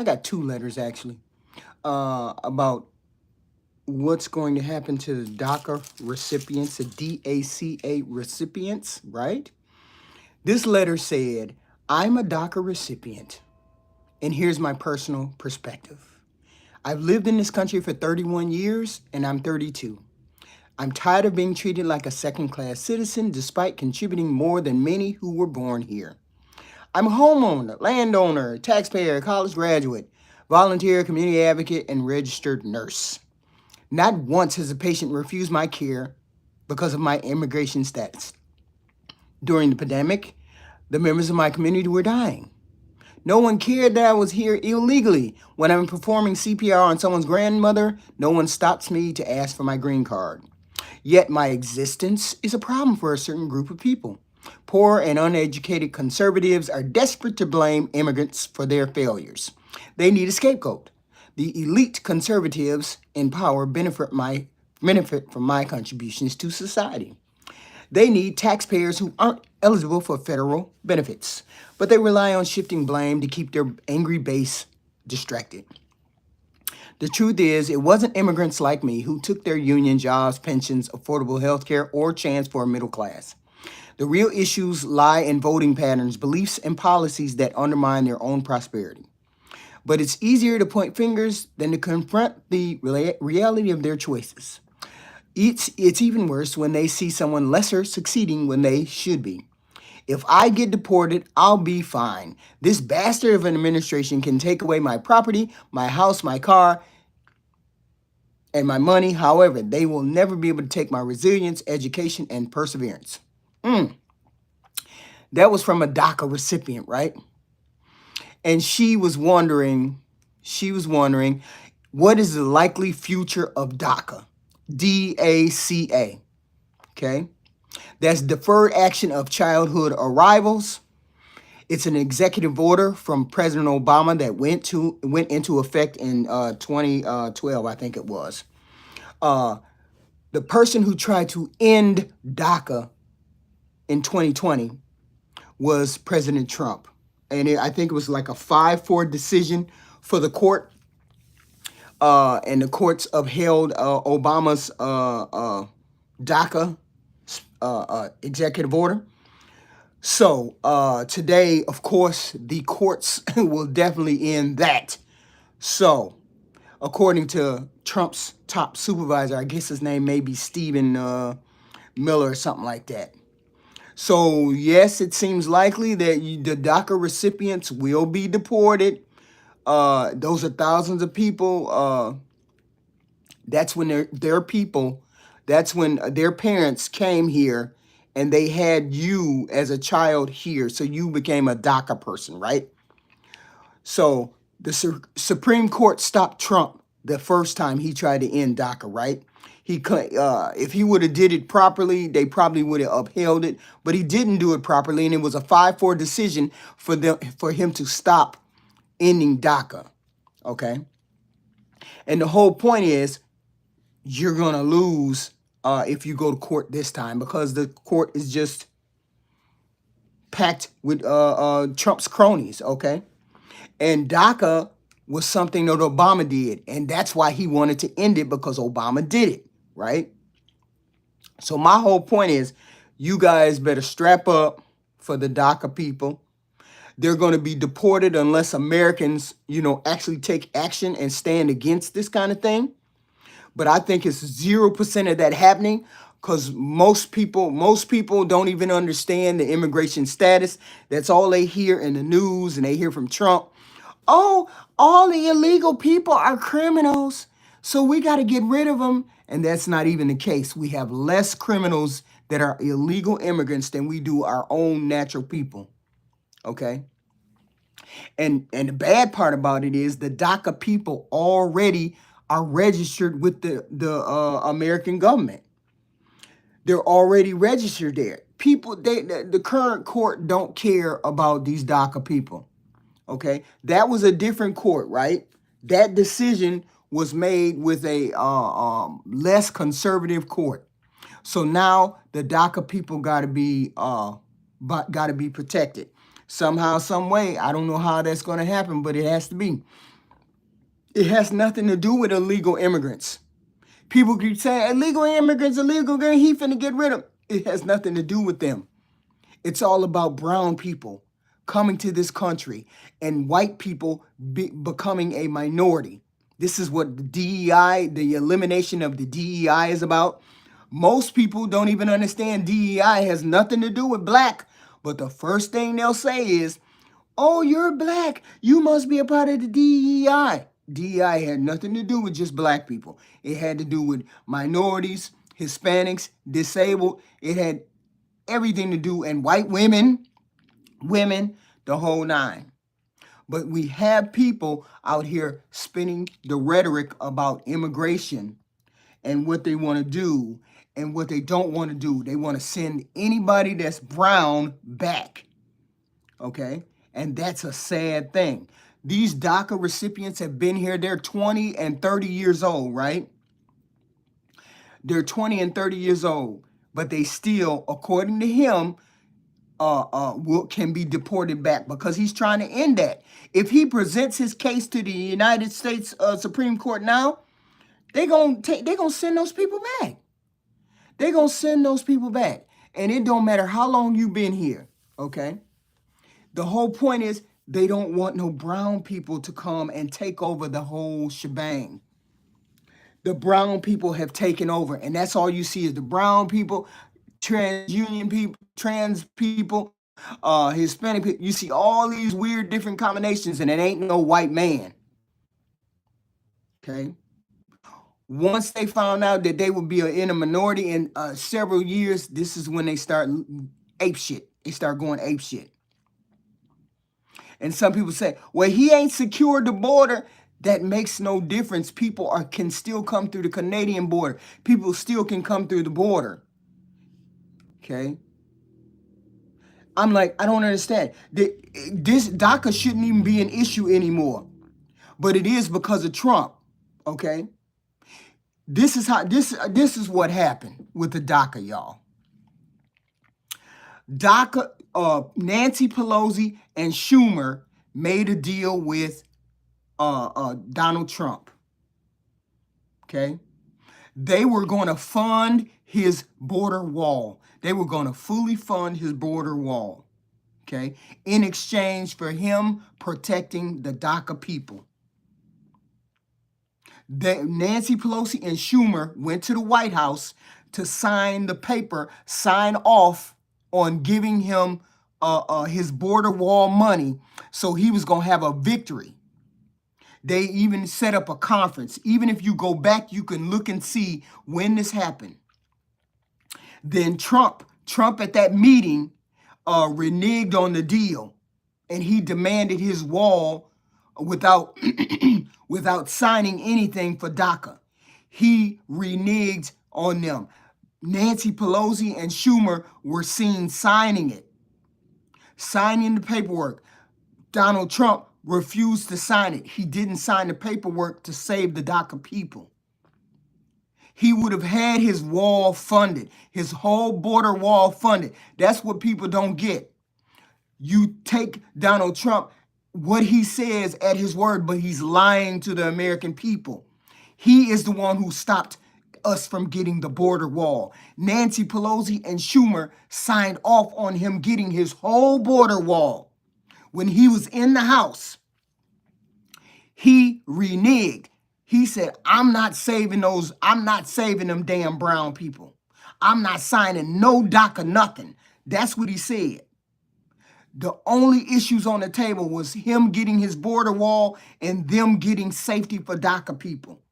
got two letters actually about what's going to happen to the DACA recipients, the DACA recipients, right? This letter said, I'm a DACA recipient, and here's my personal perspective. I've lived in this country for 31 years, and I'm 32. I'm tired of being treated like a second class citizen despite contributing more than many who were born here. I'm a homeowner, landowner, taxpayer, college graduate, volunteer, community advocate, and registered nurse. Not once has a patient refused my care because of my immigration status. During the pandemic, the members of my community were dying. No one cared that I was here illegally. When I'm performing CPR on someone's grandmother, no one stops me to ask for my green card. Yet my existence is a problem for a certain group of people. Poor and uneducated conservatives are desperate to blame immigrants for their failures. They need a scapegoat. The elite conservatives in power benefit from my contributions to society. They need taxpayers who aren't eligible for federal benefits, but they rely on shifting blame to keep their angry base distracted. The truth is, it wasn't immigrants like me who took their union jobs, pensions, affordable health care, or chance for a middle class. The real issues lie in voting patterns, beliefs, and policies that undermine their own prosperity. But it's easier to point fingers than to confront the reality of their choices. It's even worse when they see someone lesser succeeding when they should be. If I get deported, I'll be fine. This bastard of an administration can take away my property, my house, my car, and my money. However, they will never be able to take my resilience, education, and perseverance. That was from a DACA recipient, right? And she was wondering, what is the likely future of DACA? DACA, okay? That's Deferred Action of Childhood Arrivals. It's an executive order from President Obama that went into effect in 2012, I think it was. The person who tried to end DACA in 2020 was President Trump. And I think it was like a 5-4 decision for the court. And the courts upheld Obama's DACA executive order. So today, of course, the courts will definitely end that. So, according to Trump's top supervisor, I guess his name may be Stephen Miller or something like that. So, yes, it seems likely that the DACA recipients will be deported. Those are thousands of people. That's when their people, that's when their parents came here and they had you as a child here. So you became a DACA person, right? So the Supreme Court stopped Trump the first time he tried to end DACA, right? If he would have did it properly, they probably would have upheld it, but he didn't do it properly, and it was a 5-4 decision for him to stop ending DACA, okay? And the whole point is you're gonna lose if you go to court this time because the court is just packed with Trump's cronies, okay? And DACA was something that Obama did, and that's why he wanted to end it because Obama did it, right? So my whole point is you guys better strap up for the DACA people. They're going to be deported unless Americans, actually take action and stand against this kind of thing. But I think it's 0% of that happening because most people don't even understand the immigration status. That's all they hear in the news, and they hear from Trump. Oh, all the illegal people are criminals, so we got to get rid of them. And that's not even the case. We have less criminals that are illegal immigrants than we do our own natural people. Okay? And the bad part about it is the DACA people already are registered with the American government. They're already registered there. The current court don't care about these DACA people. Okay, that was a different court, right? That decision was made with a less conservative court. So now the DACA people got to be protected somehow, some way. I don't know how that's going to happen, but it has to be. It has nothing to do with illegal immigrants. People keep saying illegal immigrants, illegal, he finna get rid of them. It has nothing to do with them. It's all about brown people coming to this country and white people becoming a minority. This is what the DEI, the elimination of the DEI is about. Most people don't even understand DEI has nothing to do with black, but the first thing they'll say is, oh, you're black. You must be a part of the DEI. DEI had nothing to do with just black people. It had to do with minorities, Hispanics, disabled. It had everything to do, and white women, the whole nine. But we have people out here spinning the rhetoric about immigration and what they want to do and what they don't want to do. They want to send anybody that's brown back. Okay? And that's a sad thing. These DACA recipients have been here. They're 20 and 30 years old, right? They're 20 and 30 years old, but they still, according to him, can be deported back because he's trying to end that. If he presents his case to the United States Supreme Court now, they're gonna send those people back. They're gonna send those people back, and it don't matter how long you've been here. Okay. The whole point is they don't want no brown people to come and take over the whole shebang. The brown people have taken over, and that's all you see is the brown people, trans people, Hispanic people. You see all these weird different combinations, and it ain't no white man. Okay. Once they found out that they would be in a minority in several years, this is when they start ape shit. They start going ape shit. And some people say, well, he ain't secured the border. That makes no difference. People can still come through the Canadian border. People still can come through the border. Okay. I'm like, I don't understand. This DACA shouldn't even be an issue anymore. But it is because of Trump. Okay. This is what happened with the DACA, y'all. DACA, Nancy Pelosi and Schumer made a deal with Donald Trump. Okay. They were going to fund his border wall. They were going to fully fund his border wall. Okay. In exchange for him protecting the DACA people. Nancy Pelosi and Schumer went to the White House to sign the paper, sign off on giving him his border wall money, so he was going to have a victory. They even set up a conference. Even if you go back, you can look and see when this happened. Then Trump at that meeting reneged on the deal, and he demanded his wall without without signing anything for DACA. He reneged on them. Nancy Pelosi and Schumer were seen signing the paperwork. Donald Trump refused to sign it. He didn't sign the paperwork to save the DACA people. He would have had his wall funded, his whole border wall funded. That's what people don't get. You take Donald Trump, what he says at his word, but he's lying to the American people. He is the one who stopped us from getting the border wall. Nancy Pelosi and Schumer signed off on him getting his whole border wall. When he was in the House, he reneged. He said, I'm not saving them damn brown people. I'm not signing no DACA nothing. That's what he said. The only issues on the table was him getting his border wall and them getting safety for DACA people.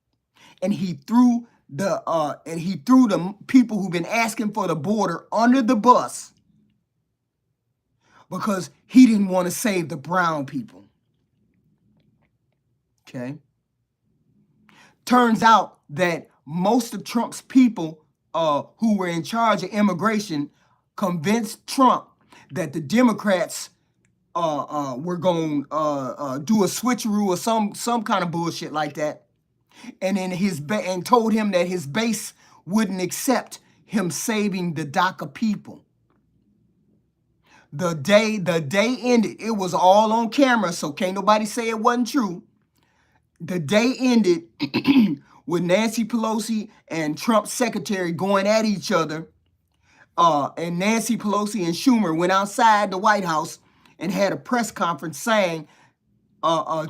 And he threw the people who've been asking for the border under the bus because he didn't want to save the brown people. Okay. Turns out that most of Trump's people who were in charge of immigration convinced Trump that the Democrats were going to do a switcheroo or some kind of bullshit like that, and then and told him that his base wouldn't accept him saving the DACA people. The day ended, it was all on camera, so can't nobody say it wasn't true. The day ended with Nancy Pelosi and Trump's secretary going at each other. And Nancy Pelosi and Schumer went outside the White House and had a press conference saying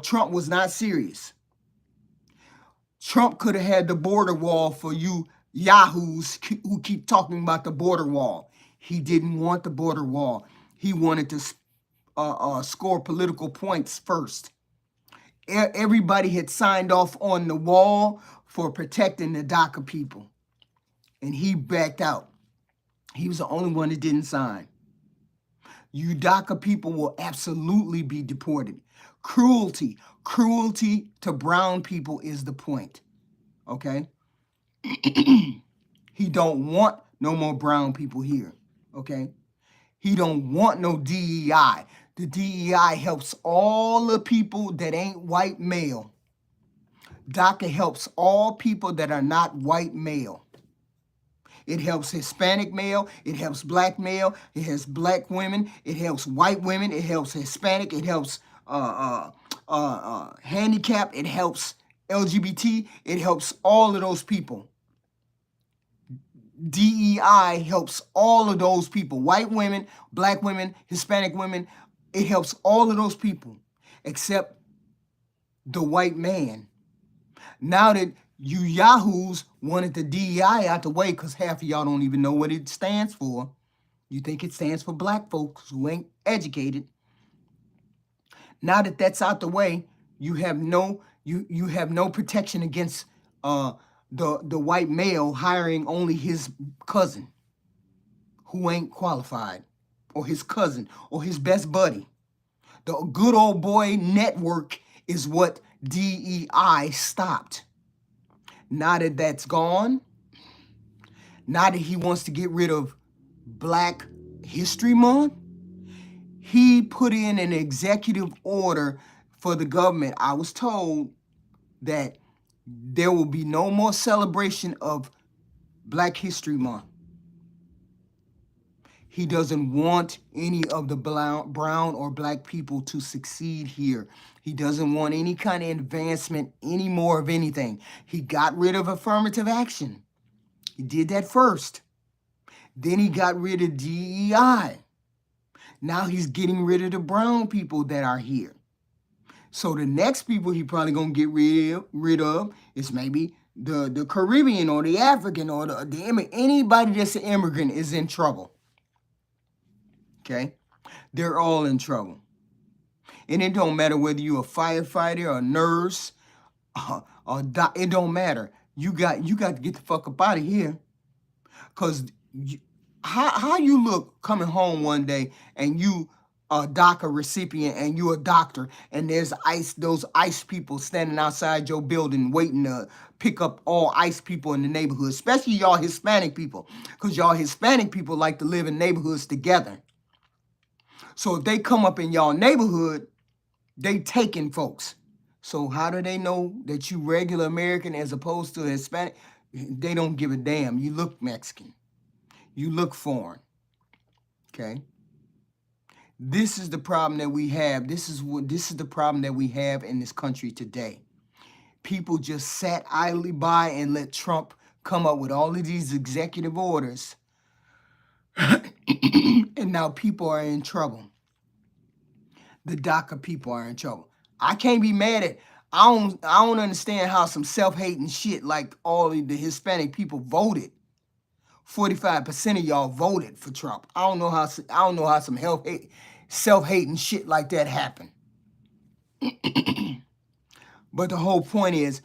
Trump was not serious. Trump could have had the border wall for you yahoos who keep talking about the border wall. He didn't want the border wall. He wanted to score political points first. Everybody had signed off on the wall for protecting the Daca people, and he backed out. He was the only one that didn't sign. You Daca people will absolutely be deported. Cruelty to brown people is the point, okay? He don't want no more brown people here, okay? He don't want no DEI. The DEI helps all the people that ain't white male. DACA helps all people that are not white male. It helps Hispanic male. It helps black male. It helps black women. It helps white women. It helps Hispanic. It helps handicap. It helps LGBT. It helps all of those people. DEI helps all of those people. White women, black women, Hispanic women. It helps all of those people except the white man. Now that you yahoos wanted the DEI out the way because half of y'all don't even know what it stands for. You think it stands for black folks who ain't educated. Now that that's out the way, you have no protection against the white male hiring only his cousin who ain't qualified, or his cousin, or his best buddy. The good old boy network is what DEI stopped. Now that that's gone, now that he wants to get rid of Black History Month, he put in an executive order for the government. I was told that there will be no more celebration of Black History Month. He doesn't want any of the brown or black people to succeed here. He doesn't want any kind of advancement, any more of anything. He got rid of affirmative action. He did that first. Then he got rid of DEI. Now he's getting rid of the brown people that are here. So the next people he probably gonna get rid of is maybe the Caribbean or the African or the anybody that's an immigrant is in trouble. Okay, they're all in trouble. And it don't matter whether you're a firefighter or a nurse, it don't matter. You got to get the fuck up out of here. Cause how you look coming home one day and you a DACA recipient and you a doctor and there's those ICE people standing outside your building waiting to pick up all ICE people in the neighborhood, especially y'all Hispanic people, because y'all Hispanic people like to live in neighborhoods together. So if they come up in y'all neighborhood, they taking folks. So how do they know that you regular American as opposed to Hispanic? They don't give a damn. You look Mexican. You look foreign. Okay? This is the problem that we have. This is the problem that we have in this country today. People just sat idly by and let Trump come up with all of these executive orders. And now people are in trouble. The DACA people are in trouble. I can't be mad at. I don't understand how some self-hating shit like all of the Hispanic people voted. 45% of y'all voted for Trump. I don't know how some self-hating shit like that happened. But the whole point is,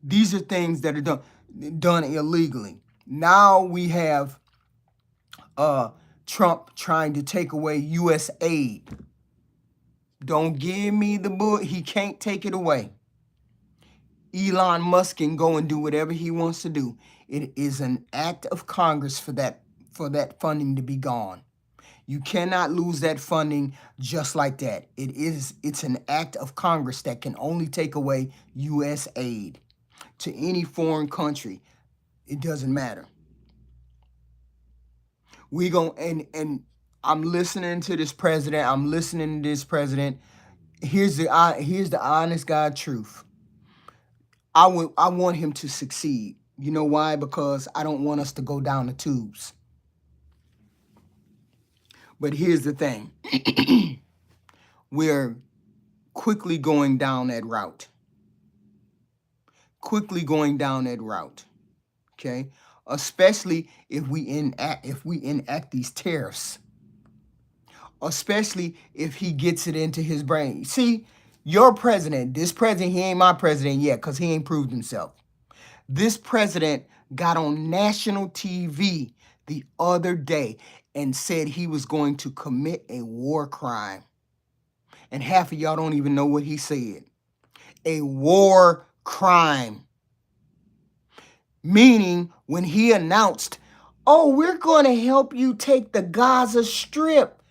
these are things that are done illegally. Now we have Trump trying to take away U.S. aid. Don't give me the book. He can't take it away. Elon Musk can go and do whatever he wants to do. It is an act of Congress for that funding to be gone. You cannot lose that funding just like that. It's an act of Congress that can only take away U.S. aid to any foreign country. It doesn't matter. And I'm listening to this president. Here's the honest God truth. I want him to succeed. You know why? Because I don't want us to go down the tubes. But here's the thing. We're quickly going down that route. Quickly going down that route. Okay? Especially if we enact these tariffs. Especially if he gets it into his brain. See, your president, this president, he ain't my president yet because he ain't proved himself. This president got on national TV the other day and said he was going to commit a war crime. And half of y'all don't even know what he said. A war crime. Meaning when he announced, oh, we're going to help you take the Gaza Strip.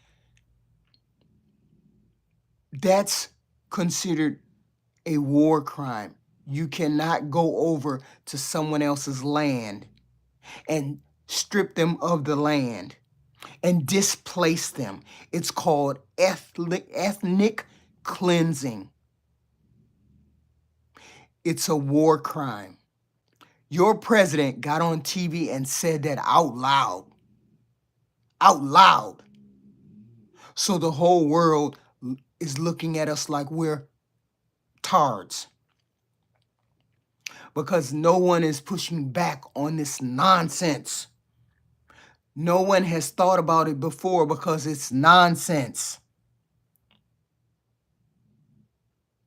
That's considered a war crime. You cannot go over to someone else's land and strip them of the land and displace them. It's called ethnic cleansing. It's a war crime. Your president got on TV and said that out loud. Out loud. So the whole world is looking at us like we're tards. Because no one is pushing back on this nonsense. No one has thought about it before because it's nonsense.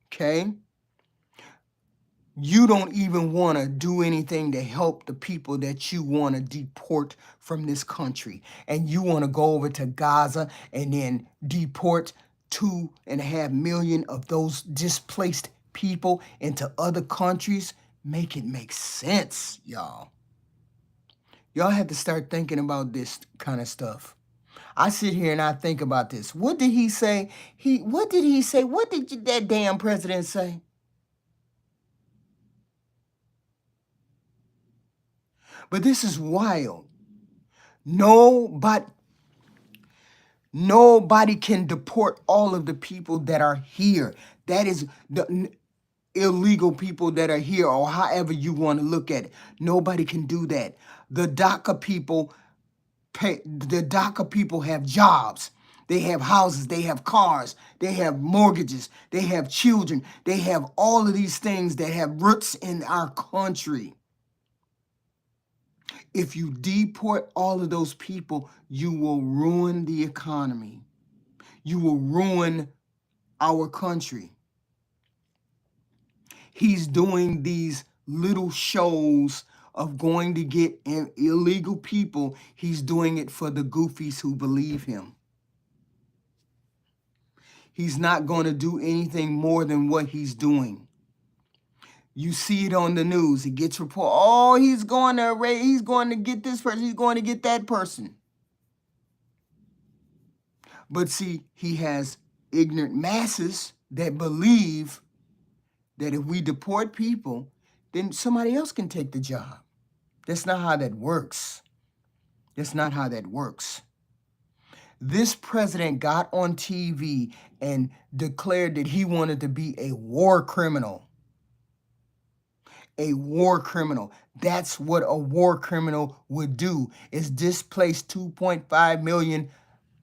Okay? You don't even want to do anything to help the people that you want to deport from this country. And you want to go over to Gaza and then deport 2.5 million of those displaced people into other countries. Make it make sense, y'all. Y'all have to start thinking about this kind of stuff. I sit here and I think about this. What did he say? What did he say? What did that damn president say? But this is wild. Nobody can deport all of the people that are here. That is the illegal people that are here, or however you want to look at it. Nobody can do that. The Daca people have jobs. They have houses, they have cars, they have mortgages, they have children, they have all of these things that have roots in our country. If you deport all of those people, you will ruin the economy. You will ruin our country. He's doing these little shows of going to get illegal people. He's doing it for the goofies who believe him. He's not going to do anything more than what he's doing. You see it on the news. It gets reported, oh, he's going to get this person, he's going to get that person. But see, he has ignorant masses that believe that if we deport people, then somebody else can take the job. That's not how that works. That's not how that works. This president got on TV and declared that he wanted to be a war criminal. A war criminal. That's what a war criminal would do, is displace 2.5 million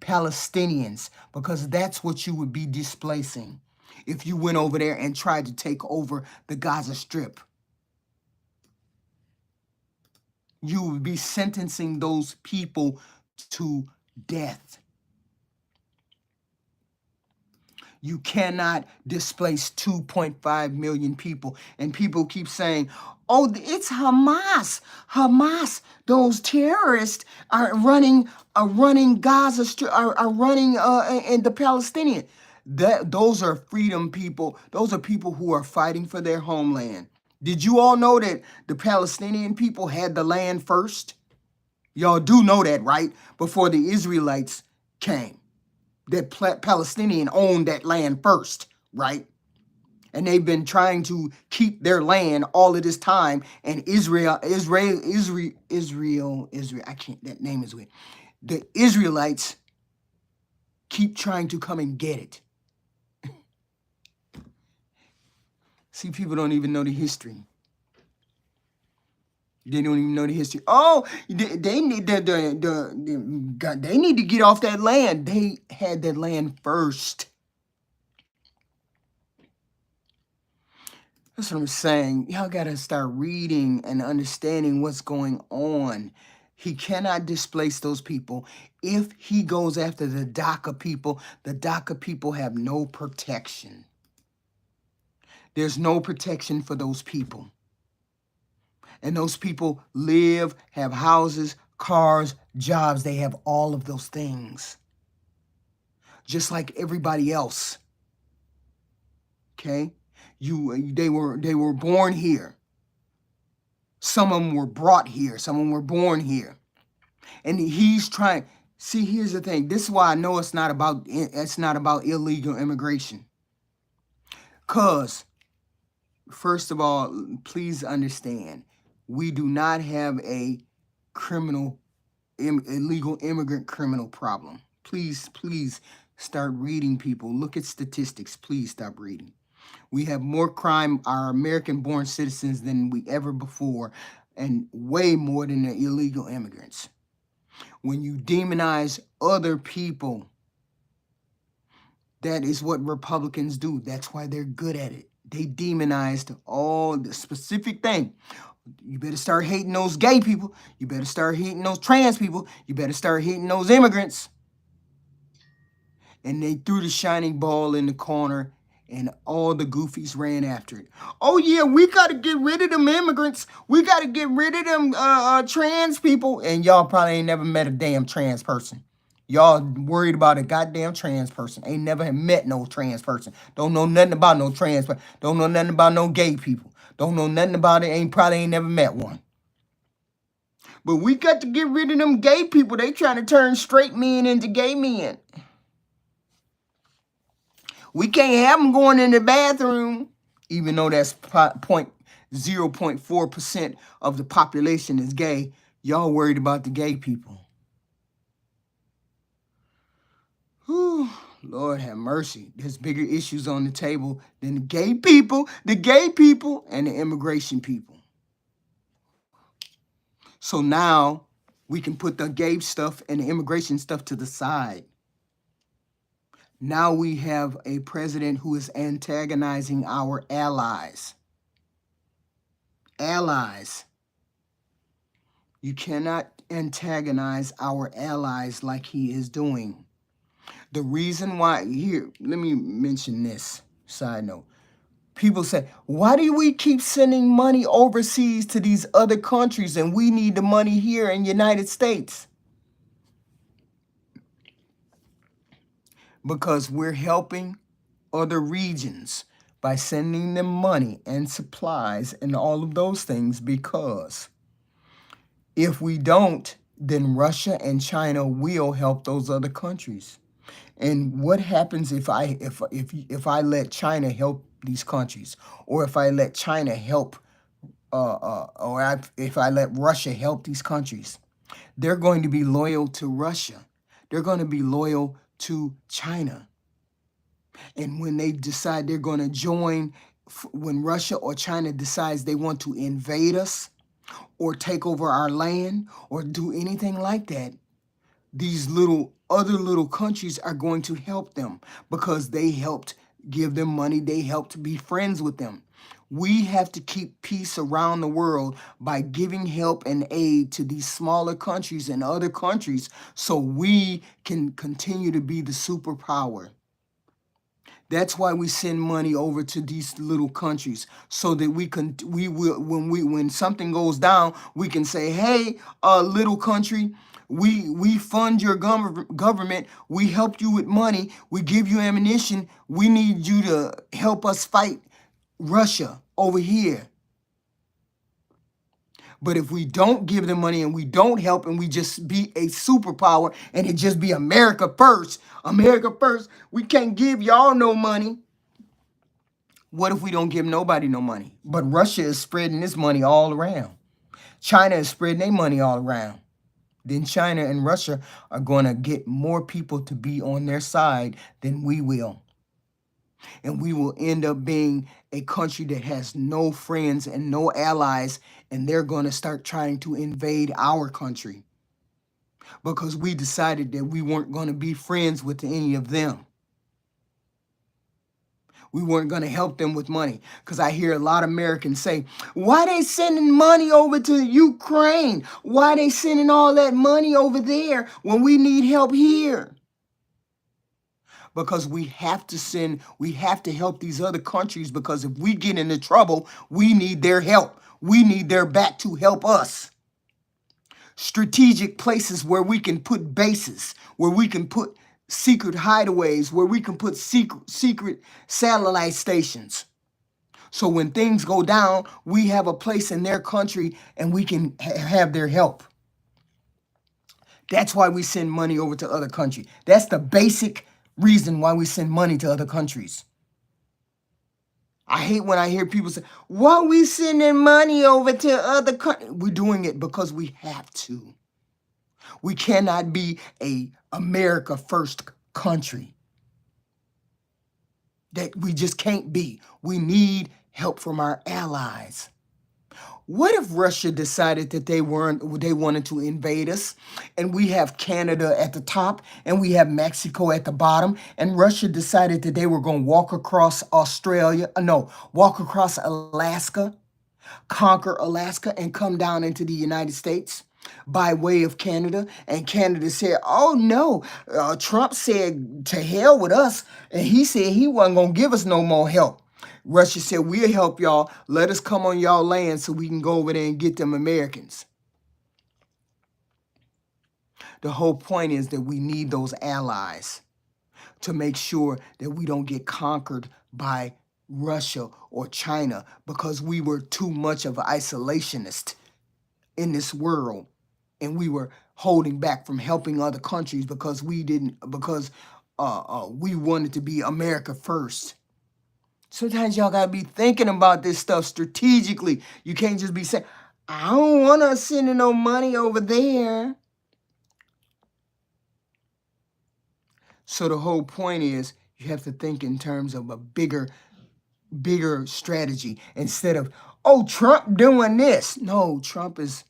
Palestinians, because that's what you would be displacing if you went over there and tried to take over the Gaza Strip. You would be sentencing those people to death. You cannot displace 2.5 million people. And people keep saying, oh, it's Hamas. Hamas, those terrorists are running Gaza, are running in the Palestinian. Those are freedom people. Those are people who are fighting for their homeland. Did you all know that the Palestinian people had the land first? Y'all do know that, right? Before the Israelites came. That Palestinian owned that land first, right? And they've been trying to keep their land all of this time. And Israel, I can't, that name is weird. The Israelites keep trying to come and get it. See, people don't even know the history. They don't even know the history. Oh, they need God, they need to get off that land. They had that land first. That's what I'm saying. Y'all gotta start reading and understanding what's going on. He cannot displace those people. If he goes after the Daca people have no protection. There's no protection for those people. And those people live, have houses, cars, jobs. They have all of those things. Just like everybody else. Okay? They were born here. Some of them were brought here. Some of them were born here. And he's trying. See, here's the thing. This is why I know it's not about illegal immigration. Cause first of all, please understand, we do not have a illegal immigrant criminal problem. Please start reading, people. Look at statistics. Please stop reading. We have more crime, our American-born citizens, than we ever before, and way more than the illegal immigrants. When you demonize other people, that is what Republicans do. That's why they're good at it. They demonized all the specific thing. You better start hating those gay people. You better start hating those trans people. You better start hating those immigrants. And they threw the shining ball in the corner, and all the goofies ran after it. Oh yeah, we got to get rid of them immigrants. We got to get rid of them trans people. And y'all probably ain't never met a damn trans person. Y'all worried about a goddamn trans person. Ain't never met no trans person. Don't know nothing about no trans person. Don't know nothing about no gay people. Don't know nothing about it. Probably ain't never met one. But we got to get rid of them gay people. They trying to turn straight men into gay men. We can't have them going in the bathroom, even though that's 0.4% of the population is gay. Y'all worried about the gay people. Whew, Lord have mercy. There's bigger issues on the table than the gay people, and the immigration people. So now we can put the gay stuff and the immigration stuff to the side. Now we have a president who is antagonizing our allies. Allies. You cannot antagonize our allies like he is doing. The reason why, here, let me mention this side note. People say, why do we keep sending money overseas to these other countries and we need the money here in the United States? Because we're helping other regions by sending them money and supplies and all of those things, because if we don't, then Russia and China will help those other countries. And what happens if I let China help these countries, or if I let China help, if I let Russia help these countries? They're going to be loyal to Russia. They're going to be loyal to China. And when they decide they're going to join, when Russia or China decides they want to invade us or take over our land or do anything like that, these other little countries are going to help them because they helped give them money. They helped be friends with them. We have to keep peace around the world by giving help and aid to these smaller countries and other countries so we can continue to be the superpower. That's why we send money over to these little countries, so that when something goes down, we can say, hey, little country, we fund your government, we help you with money, we give you ammunition, we need you to help us fight Russia over here. But if we don't give them money and we don't help and we just be a superpower and it just be America first, we can't give y'all no money. What if we don't give nobody no money? But Russia is spreading this money all around. China is spreading their money all around. Then China and Russia are going to get more people to be on their side than we will. And we will end up being a country that has no friends and no allies, and they're going to start trying to invade our country because we decided that we weren't going to be friends with any of them. We weren't going to help them with money. Because I hear a lot of Americans say, why they sending money over to Ukraine? Why they sending all that money over there when we need help here? Because we have to help these other countries, because if we get into trouble, we need their help. We need their back to help us. Strategic places where we can put bases, where we can put secret hideaways, where we can put secret satellite stations. So when things go down, we have a place in their country and we can have their help. That's why we send money over to other countries. That's the basic reason why we send money to other countries. I hate when I hear people say, why we sending money over to other countries? We're doing it because we have to. We cannot be a America first country. That we just can't be. We need help from our allies. What if Russia decided that they wanted to invade us, and we have Canada at the top and we have Mexico at the bottom, and Russia decided that they were going to walk across walk across Alaska, conquer Alaska, and come down into the United States by way of Canada, and Canada said, oh no, Trump said to hell with us, and he said he wasn't going to give us no more help. Russia said, we'll help y'all. Let us come on y'all land so we can go over there and get them Americans. The whole point is that we need those allies to make sure that we don't get conquered by Russia or China, because we were too much of an isolationist in this world, and we were holding back from helping other countries because we wanted to be America first. Sometimes y'all gotta be thinking about this stuff strategically. You can't just be saying, I don't want to send no money over there. So the whole point is you have to think in terms of a bigger strategy instead of, oh, Trump doing this. No, Trump is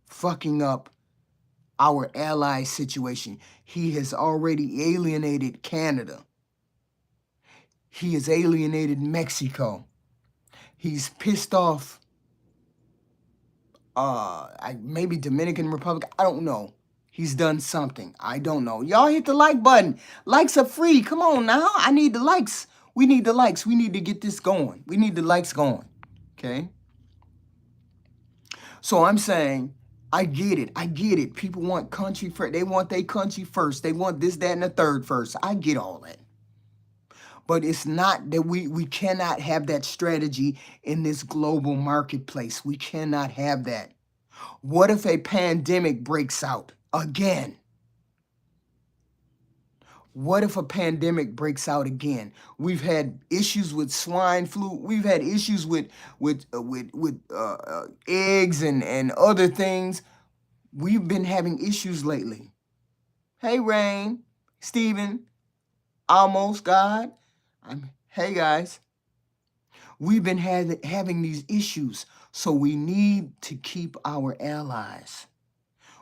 fucking up our ally situation. He has already alienated Canada. He has alienated Mexico. He's pissed off maybe Dominican Republic. I don't know. He's done something. I don't know. Y'all hit the like button. Likes are free. Come on now. I need the likes. We need the likes. We need to get this going. We need the likes going. Okay? So I'm saying, I get it. I get it. People want country first. They want their country first. They want this, that, and the third first. I get all that. But it's not that we cannot have that strategy in this global marketplace. We cannot have that. What if a pandemic breaks out again? What if a pandemic breaks out again? We've had issues with swine flu. We've had issues with eggs and other things. We've been having issues lately. Hey, Rain, Stephen, almost God. Hey, guys. We've been having these issues, so we need to keep our allies.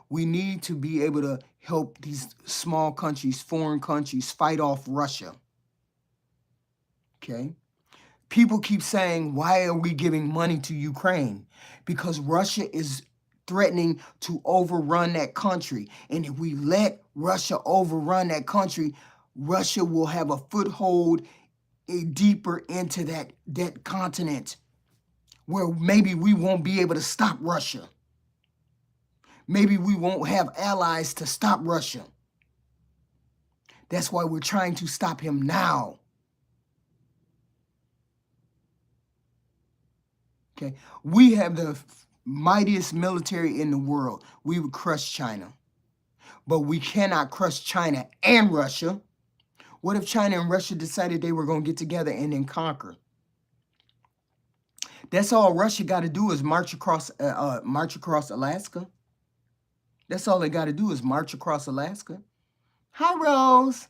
We need to be able to help these small countries, foreign countries, fight off Russia. Okay? People keep saying, why are we giving money to Ukraine? Because Russia is threatening to overrun that country. And if we let Russia overrun that country, Russia will have a foothold deeper into that continent, where maybe we won't be able to stop Russia. Maybe we won't have allies to stop Russia. That's why we're trying to stop him now. Okay, we have the mightiest military in the world. We would crush China, but we cannot crush China and Russia. What if China and Russia decided they were going to get together and then conquer? That's all Russia got to do is march across Alaska. That's all they got to do is march across Alaska. Hi, Rose.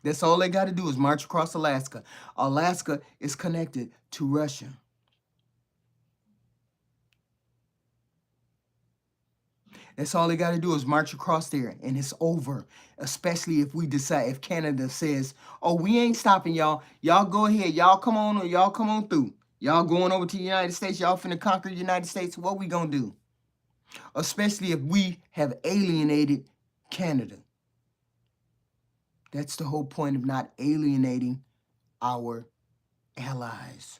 That's all they got to do is march across Alaska. Alaska is connected to Russia. That's all they got to do is march across there, and it's over. Especially if we decide, if Canada says, "Oh, we ain't stopping y'all. Y'all go ahead. Y'all come on. Y'all come on through. Y'all going over to the United States. Y'all finna conquer the United States. What we gonna do?" Especially if we have alienated Canada. That's the whole point of not alienating our allies.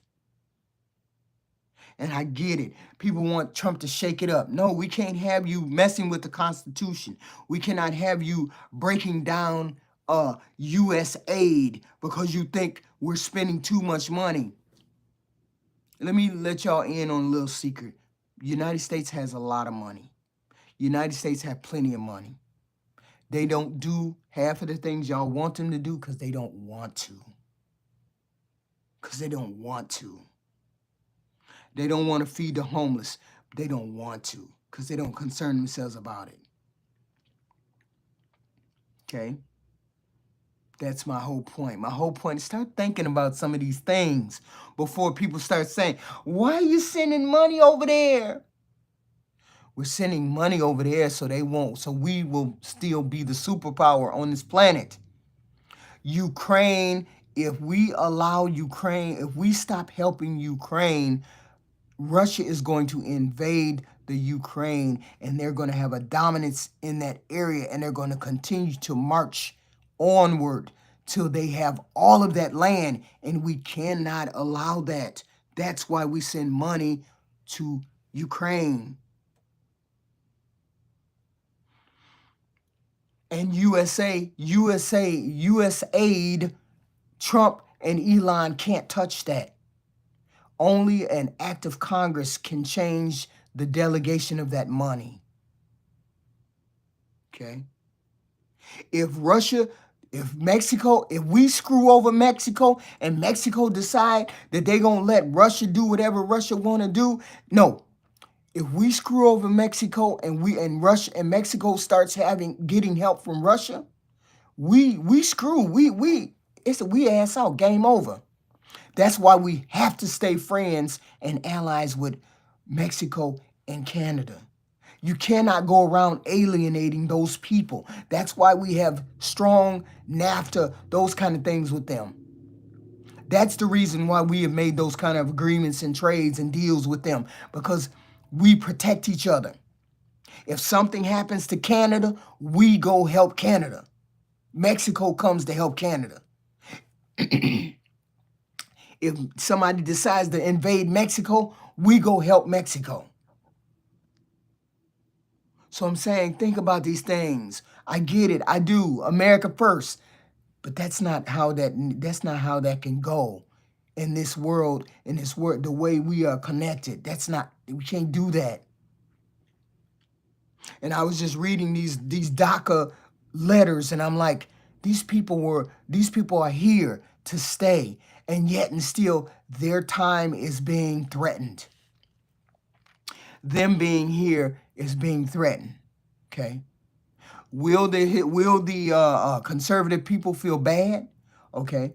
And I get it. People want Trump to shake it up. No, we can't have you messing with the Constitution. We cannot have you breaking down U.S. aid because you think we're spending too much money. Let me let y'all in on a little secret. United States has a lot of money. United States have plenty of money. They don't do half of the things y'all want them to do because they don't want to. Because they don't want to. They don't want to feed the homeless. They don't want to because they don't concern themselves about it. Okay? That's my whole point. My whole point is start thinking about some of these things before people start saying, "Why are you sending money over there?" We're sending money over there so they won't, so we will still be the superpower on this planet. Ukraine, if we allow Ukraine, if we stop helping Ukraine, Russia is going to invade the Ukraine and they're going to have a dominance in that area and they're going to continue to march onward till they have all of that land, and we cannot allow that. That's why we send money to Ukraine. And USAID, Trump and Elon can't touch that. Only an act of Congress can change the delegation of that money. Okay? If Mexico, if we screw over Mexico and Mexico decide that they're going to let Russia do whatever Russia want to do, no. If we screw over Mexico and Russia and Mexico starts getting help from Russia, we screw. We ass out. Game over. That's why we have to stay friends and allies with Mexico and Canada. You cannot go around alienating those people. That's why we have strong NAFTA, those kind of things with them. That's the reason why we have made those kind of agreements and trades and deals with them, because we protect each other. If something happens to Canada, we go help Canada. Mexico comes to help Canada. If somebody decides to invade Mexico, we go help Mexico. So I'm saying, think about these things. I get it. I do. America first. But that's not how that can go in this world, the way we are connected. We can't do that. And I was just reading these Daca letters, and I'm like, these people are here to stay, and yet and still their time is being threatened. Them being here is being threatened. Okay. Will the conservative people feel bad? Okay.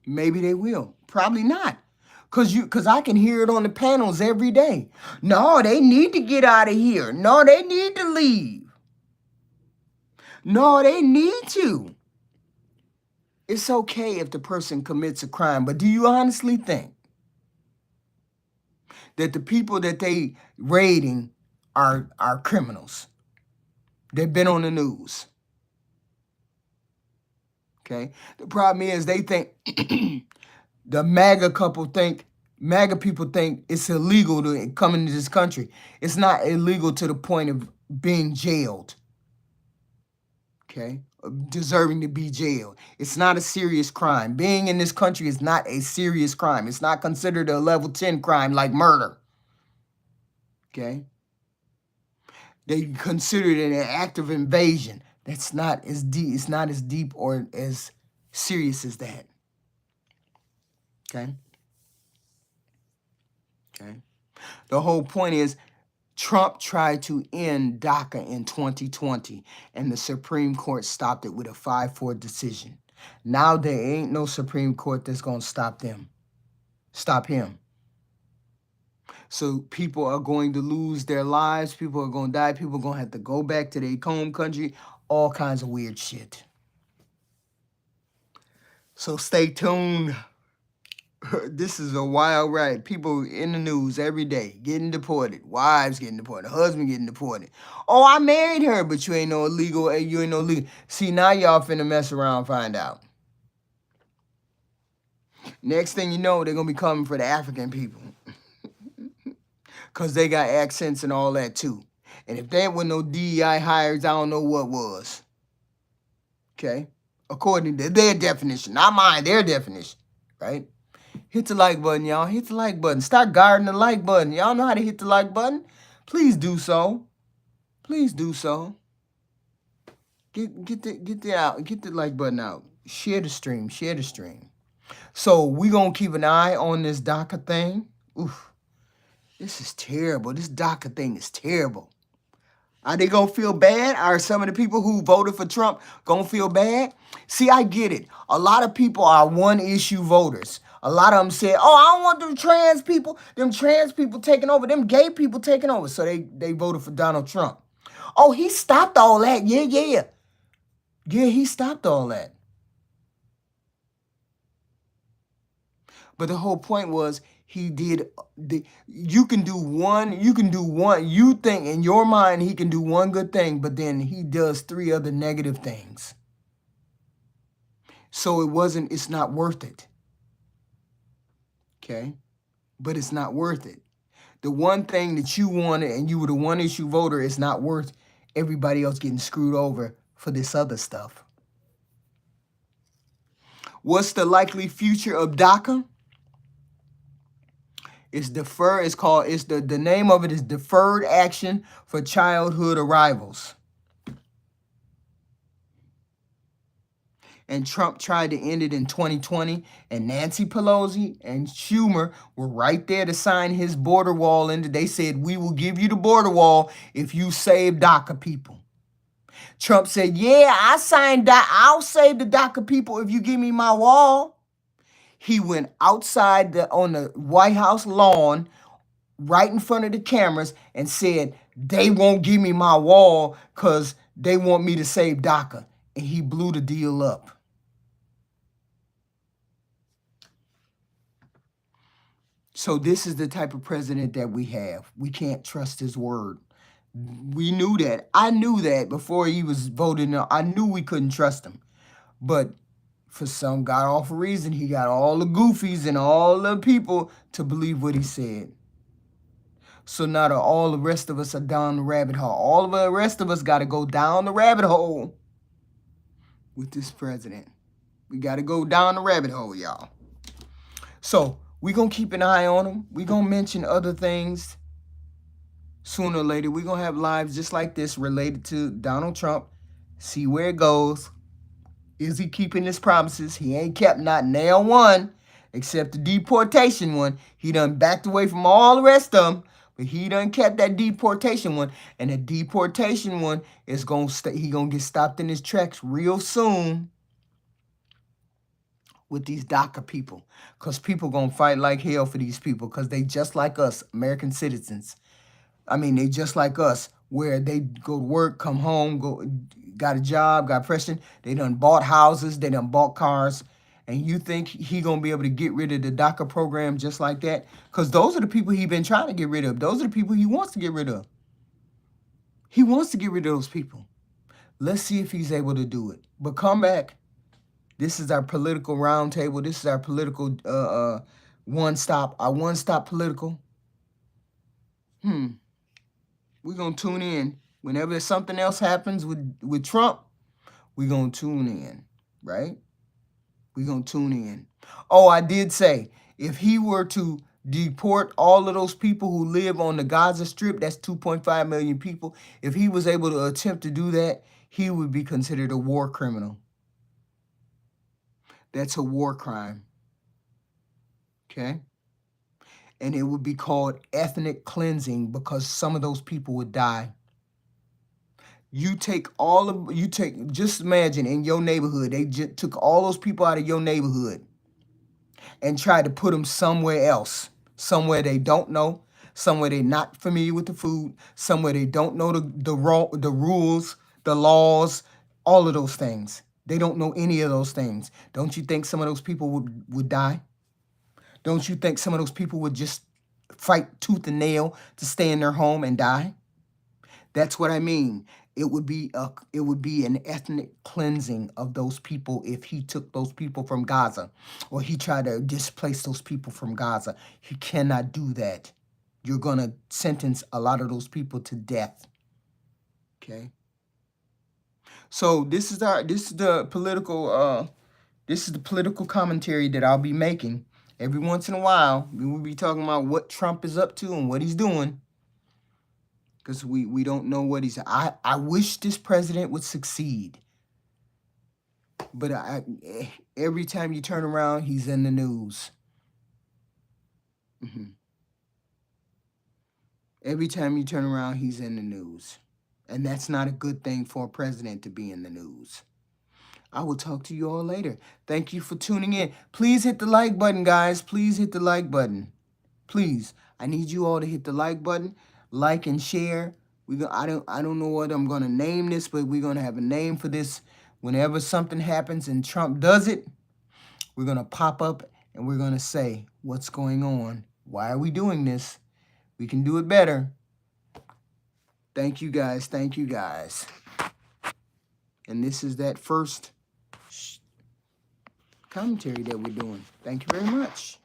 Maybe they will. Probably not. Cause I can hear it on the panels every day. No, they need to get out of here. No, they need to leave. No, they need to. It's okay if the person commits a crime, but do you honestly think that the people that they raiding are criminals? They've been on the news. Okay. The problem is they think the MAGA people think it's illegal to come into this country. It's not illegal to the point of being jailed. Okay? Deserving to be jailed. It's not a serious crime. Being in this country is not a serious crime. It's not considered a level 10 crime like murder. Okay? They consider it an act of invasion. That's not as deep. It's not as deep or as serious as that. Okay? Okay? The whole point is Trump tried to end Daca in 2020, and the Supreme Court stopped it with a 5-4 decision. Now there ain't no Supreme Court that's going to stop him. So people are going to lose their lives. People are going to die. People are going to have to go back to their home country. All kinds of weird shit. So stay tuned. This is a wild ride. People in the news every day getting deported. Wives getting deported. Husband getting deported. Oh, I married her, but you ain't no illegal. You ain't no legal. See, now y'all finna mess around and find out. Next thing you know, they're going to be coming for the African people. Because they got accents and all that too. And if there were no DEI hires, I don't know what was. Okay? According to their definition. Not mine, their definition. Right? Hit the like button, y'all. Hit the like button. Start guarding the like button. Y'all know how to hit the like button? Please do so. Please do so. Get the like button out. Share the stream. Share the stream. So we gonna keep an eye on this DACA thing. Oof. This is terrible. This DACA thing is terrible. Are they gonna feel bad? Are some of the people who voted for Trump gonna feel bad? See, I get it. A lot of people are one-issue voters. A lot of them said, oh, I don't want them trans people taking over, them gay people taking over. So they voted for Donald Trump. Oh, he stopped all that. Yeah. Yeah, he stopped all that. But the whole point was he did you think in your mind he can do one good thing, but then he does 3 other negative things. So it's not worth it. Okay? But it's not worth it. The one thing that you wanted and you were the one-issue voter is not worth everybody else getting screwed over for this other stuff. What's the likely future of DACA? The name of it is Deferred Action for Childhood Arrivals. And Trump tried to end it in 2020, and Nancy Pelosi and Schumer were right there to sign his border wall into. They said, we will give you the border wall if you save DACA people. Trump said, yeah, I signed that. I'll save the DACA people if you give me my wall. He went outside on the White House lawn, right in front of the cameras, and said, they won't give me my wall because they want me to save DACA. And he blew the deal up. So this is the type of president that we have. We can't trust his word. We knew that. I knew that before he was voted in. I knew we couldn't trust him. But for some god-awful reason, he got all the goofies and all the people to believe what he said. So now all the rest of us are down the rabbit hole. All of the rest of us got to go down the rabbit hole with this president. We got to go down the rabbit hole, y'all. So we're going to keep an eye on him. We're going to mention other things. Sooner or later, we're going to have lives just like this related to Donald Trump. See where it goes. Is he keeping his promises? He ain't kept not nail one, except the deportation one. He done backed away from all the rest of them, but he done kept that deportation one. And the deportation one is going to he going to get stopped in his tracks real soon with these DACA people. Because people going to fight like hell for these people because they just like us, American citizens. I mean, they just like us, where they go to work, come home, got a job, got pressure. They done bought houses, they done bought cars. And you think he going to be able to get rid of the DACA program just like that? Because those are the people he been trying to get rid of. Those are the people he wants to get rid of. He wants to get rid of those people. Let's see if he's able to do it. But come back. This is our political roundtable. This is our political one-stop political. We're going to tune in. Whenever something else happens with Trump, we're going to tune in, right? We're going to tune in. Oh, I did say, if he were to deport all of those people who live on the Gaza Strip, that's 2.5 million people. If he was able to attempt to do that, he would be considered a war criminal. That's a war crime. Okay? And it would be called ethnic cleansing because some of those people would die. Just imagine in your neighborhood, they just took all those people out of your neighborhood and tried to put them somewhere else, somewhere they don't know, somewhere they're not familiar with the food, somewhere they don't know the rules, the laws, all of those things. They don't know any of those things. Don't you think some of those people would die? Don't you think some of those people would just fight tooth and nail to stay in their home and die? That's what I mean. It would be an ethnic cleansing of those people if he took those people from Gaza or he tried to displace those people from Gaza. He cannot do that. You're going to sentence a lot of those people to death. Okay? So this is the political commentary that I'll be making. Every once in a while, we will be talking about what Trump is up to and what he's doing. Because we don't know what he's... I wish this president would succeed. But every time you turn around, he's in the news. Every time you turn around, he's in the news. And that's not a good thing for a president to be in the news. I will talk to you all later. Thank you for tuning in. Please hit the like button, guys. Please hit the like button. Please. I need you all to hit the like button, like and share. I don't know what I'm gonna name this, but we're gonna have a name for this. Whenever something happens and Trump does it, we're gonna pop up and we're gonna say what's going on. Why are we doing this? We can do it better. Thank you guys. Thank you guys. And this is that first commentary that we're doing. Thank you very much.